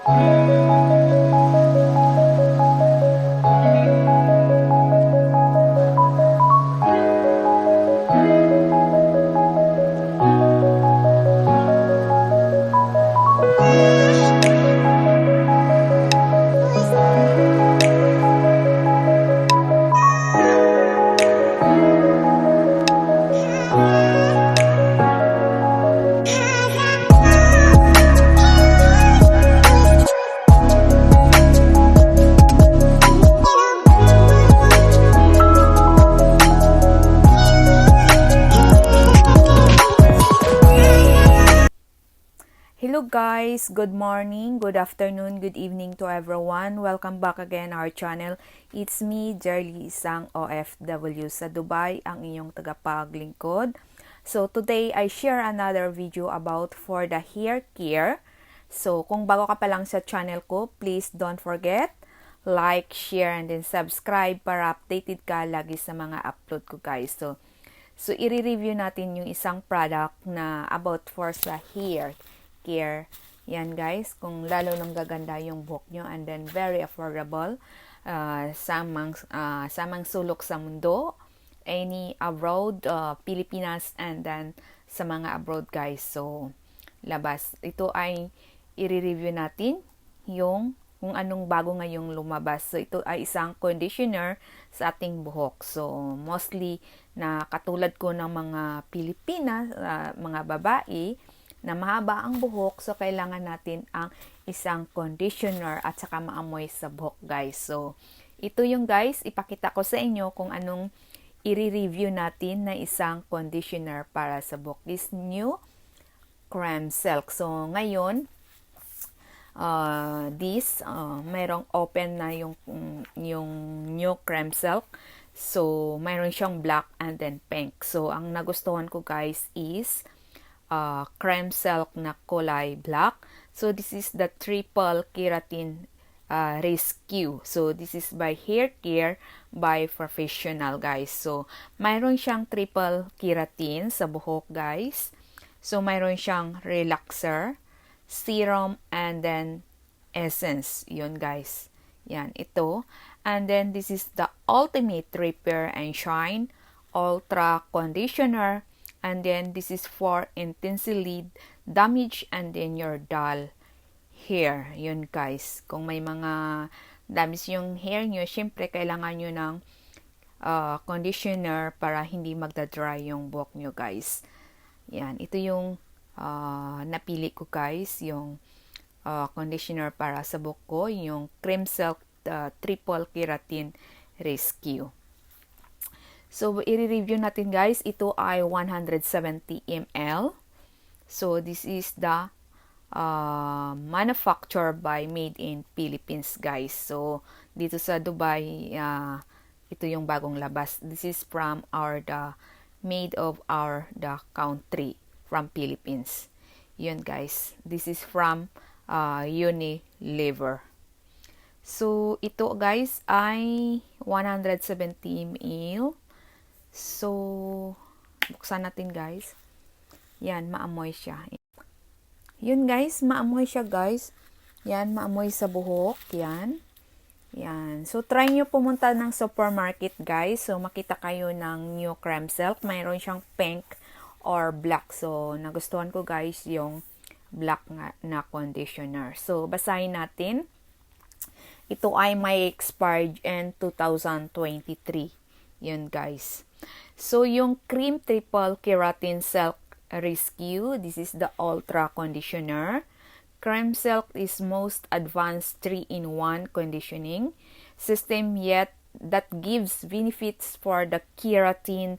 Hello guys, good morning, good afternoon, good evening to everyone. Welcome back again our channel. It's me, Jerlie, isang OFW sa Dubai, ang inyong tagapaglingkod. So today I share another video about for the hair care. So kung bago ka pa lang sa channel ko, please don't forget like, share, and then subscribe para updated ka lagi sa mga upload ko guys. So i-review natin yung isang product na about for sa hair care. Yan guys, kung lalo nang gaganda yung buhok nyo, and then very affordable, samang sulok sa mundo, any abroad, Pilipinas, and then sa mga abroad guys. So labas, ito ay i-review natin yung kung anong bago ngayong lumabas. So ito ay isang conditioner sa ating buhok. So mostly na katulad ko ng mga Pilipinas, mga babae na mahaba ang buhok, so kailangan natin ang isang conditioner at saka maamoy sa buhok guys. So ito yung guys, ipakita ko sa inyo kung anong i-review natin na isang conditioner para sa buhok. This new creme silk. So ngayon mayroong open na yung new creme silk. So mayroon siyang black and then pink. So ang nagustuhan ko guys is creme silk na kulay black. So this is the triple keratin rescue. So this is by hair care by professional guys. So mayroon siyang triple keratin sa buhok guys. So mayroon siyang relaxer, serum, and then essence. Yun guys. Yan, ito. And then this is the ultimate repair and shine ultra conditioner. And then this is for intensely damage and then your dull hair. Yun guys. Kung may mga damage yung hair nyo, syempre kailangan nyo ng conditioner para hindi magda-dry yung buhok nyo guys. Yan. Ito yung napili ko guys. Yung conditioner para sa buhok ko. Yung Creme Silk Triple Keratin Rescue. So, i-review natin guys. Ito ay 170 ml. So, this is the manufactured by Made in Philippines guys. So, dito sa Dubai, ito yung bagong labas. This is from the made of the country from Philippines. Yun guys. This is from Unilever. So, ito guys ay 170 ml. So, buksan natin guys. Yan, maamoy siya. Yun guys, maamoy siya guys. Yan, maamoy sa buhok. Yan. Yan. So, try nyo pumunta ng supermarket guys. So, makita kayo ng new creme silk. Mayroon siyang pink or black. So, nagustuhan ko guys yung black na conditioner. So, basahin natin. Ito ay may expired in 2023. Yun guys. So, yung Cream Triple Keratin Silk Rescue, this is the Ultra Conditioner. Creme Silk is most advanced 3-in-1 conditioning system yet that gives benefits for the keratin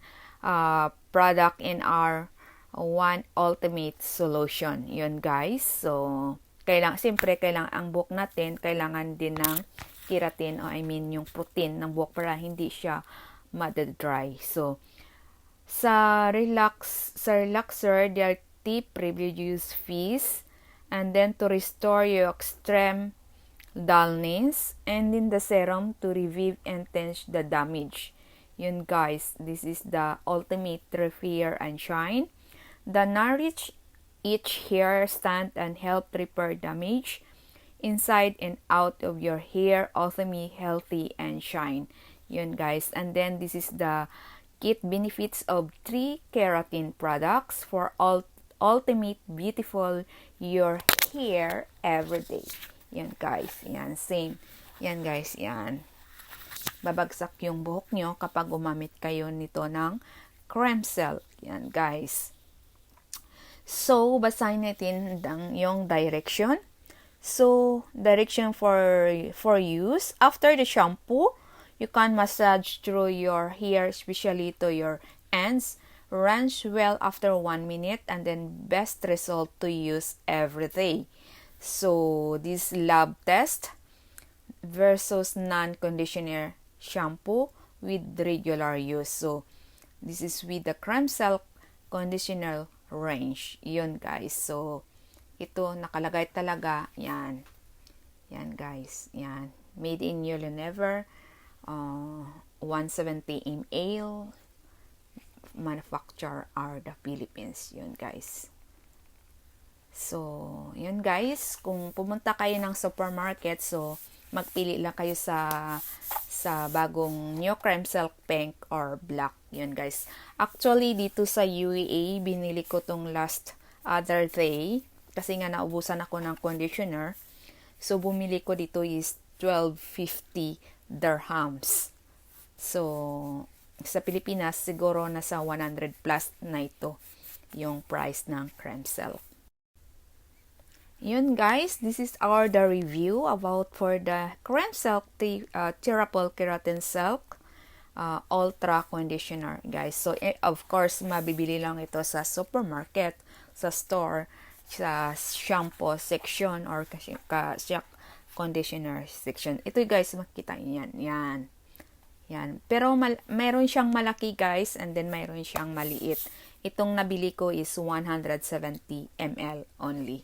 product in our one ultimate solution. Yun guys. So, siyempre kailangan ang buhok natin, kailangan din ng keratin, yung protein ng buhok para hindi siya mada-dry. So, sa relaxer, their tip reduce fizz, and then to restore your extreme dullness, and in the serum to revive and tense the damage. Yun guys, this is the ultimate repair and shine. The nourish each hair stand and help repair damage. inside and out of your hair, ultimately healthy and shine. Yun guys. And then this is the kit benefits of 3 keratin products for ultimate beautiful your hair every day. Yan guys. Yan same. Yan guys. Yan. Babagsak yung buhok nyo kapag gumamit kayo nito ng cream silk. Yan guys. So, basahin natin yung direction. So, direction for use. After the shampoo, you can massage through your hair, especially to your ends. Rinse well after 1 minute and then best result to use every day. So, this lab test versus non-conditioner shampoo with regular use. So, this is with the cream silk conditioner range. Yun guys. So, ito nakalagay talaga. Yan. Yan guys. Yan. Made in Unilever. 170 ml. Manufacturer are the Philippines. Yun guys. So, yun guys. Kung pumunta kayo ng supermarket, so, magpili lang kayo sa bagong new cream silk pink or black. Yun guys. Actually, dito sa UAE, binili ko tong last other day. Kasi nga naubusan ako ng conditioner. So, bumili ko dito is 1250 dirhams. So, sa Pilipinas, siguro nasa 100 plus na ito yung price ng cream silk. Yun guys, this is the review about for the cream silk triple keratin silk ultra conditioner guys. So of course mabibili lang ito sa supermarket, sa store, sa shampoo section or conditioner section. Ito guys, makita niyo yan. Yan. Pero mayroon siyang malaki guys and then mayroon siyang maliit. Itong nabili ko is 170 ml only.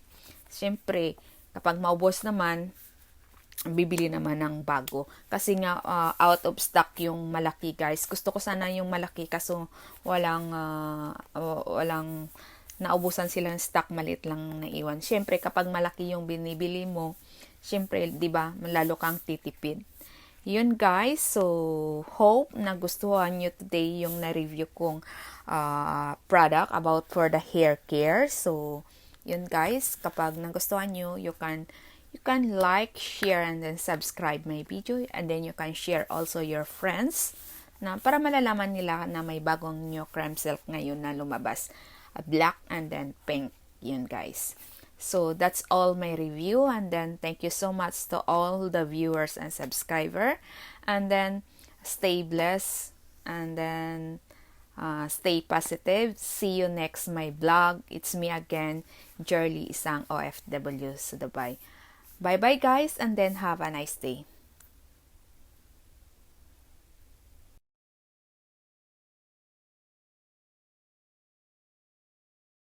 Siyempre, kapag maubos naman, bibili naman ng bago. Kasi nga, out of stock yung malaki, guys. Gusto ko sana yung malaki kaso walang naubusan sila ng stock, maliit lang naiwan. Siyempre, kapag malaki yung binibili mo, siyempre, di ba, lalo kang titipid. Yun guys, so hope na gustuhan nyo today yung na-review kong product about for the hair care. So, yun guys, kapag nagustuhan nyo, you can like, share, and then subscribe my video, and then you can share also your friends na para malalaman nila na may bagong new cream silk ngayon na lumabas, black and then pink. Yun guys. So that's all my review, and then thank you so much to all the viewers and subscriber, and then stay blessed, and then stay positive. See you next my vlog. It's me again, Jerlie, isang OFW sa Dubai. Bye bye guys, and then have a nice day.